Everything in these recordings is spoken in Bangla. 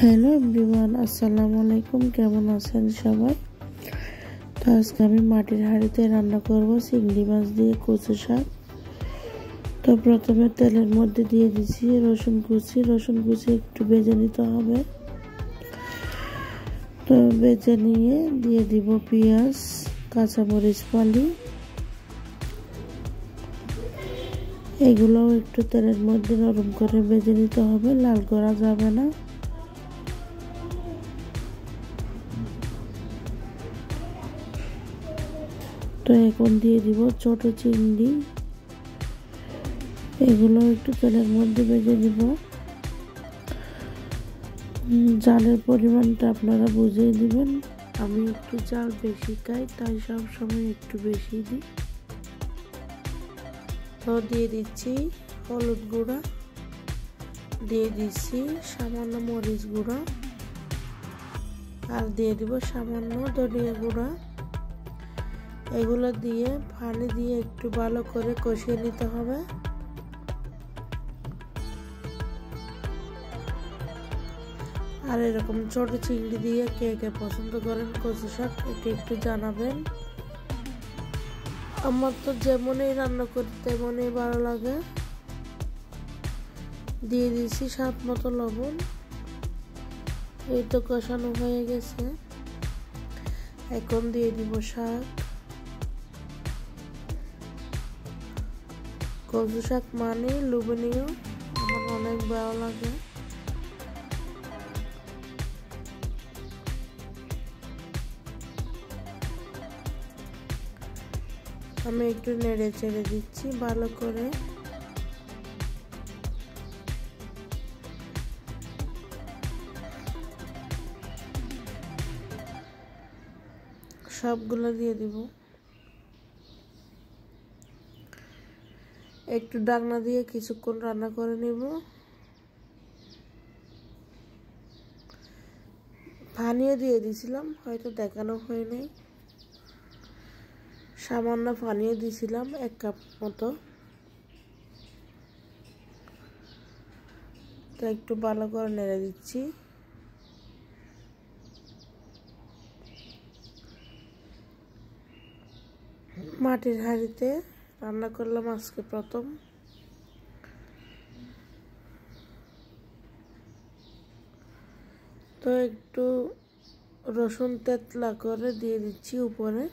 হ্যালো এভরিওয়ান, আসসালামু আলাইকুম। কেমন আছেন সবাই? তো আজকে আমি মাটির হাঁড়িতে রান্না করব চিংড়ি মাছ দিয়ে কচু শাক। তো প্রথমে তেলের মধ্যে দিয়ে দিচ্ছি রসুন কুচি একটু ভেজে নিতে হবে। তো ভেজে নিয়ে দিয়ে দিব পেঁয়াজ, কাঁচামরিচ ফালি, এগুলোও একটু তেলের মধ্যে নরম করে ভেজে নিতে হবে, লাল করা যাবে না। তো এখন দিয়ে দিব ছোট চিংড়ি, এগুলো একটু তেলের মধ্যে ভেজে দিব। জালের পরিমাণটা আপনারা বুঝিয়ে দিবেন। আমি একটু জাল বেশি খাই, তাই সব সময় একটু বেশি দিই। তো দিয়ে দিচ্ছি হলুদ গুঁড়া, দিয়ে দিচ্ছি সামান্য মরিচ গুঁড়া, আর দিয়ে দিব সামান্য ধনিয়া গুঁড়া। এগুলো দিয়ে পানি দিয়ে একটু ভালো করে কষিয়ে নিতে হবে। আর এরকম ছোট চিংড়ি দিয়ে কে কে পছন্দ করেন কচু শাক, এটি একটু জানাবেন। আমার তো যেমনই রান্না করি তেমনই ভালো লাগে। দিয়ে দিয়েছি স্বাদ মতো লবণ। এই তো কষানো হয়ে গেছে, এখন দিয়ে দিব শাক। কচু শাক মানে লোভনীয়, আমার অনেক ভালো লাগে। আমি একটু নেড়ে চেড়ে দিচ্ছি ভালো করে। সবগুলো দিয়ে দিব। একটু ঢাকনা দিয়ে কিছুক্ষণ রান্না করে নিব। পানিও দিয়ে দিয়েছিলাম, হয়তো দেখানো হয়নি। সামান্য পানিও দিয়েছিলাম 1 কাপ মতো। তো একটু ভালো করে নেড়ে দিচ্ছি। মাটির হাঁড়িতে রান্না করলাম আজকে প্রথম। তো একটু রসুন তেতলা করে দিয়ে দিচ্ছি উপরে।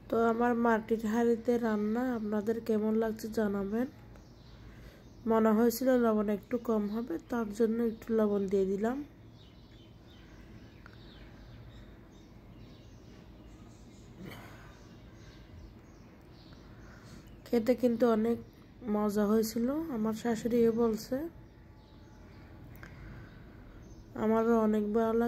তো আমার মাটির হাঁড়িতে রান্না আপনাদের কেমন লাগছে জানাবেন। মনে হয়েছিল লবণ একটু কম হবে, তার জন্য একটু লবণ দিয়ে দিলাম। খেতে কিন্তু অনেক মজা হয়েছিল, আমার শাশুড়িও বলছে। আমারও অনেক ভালো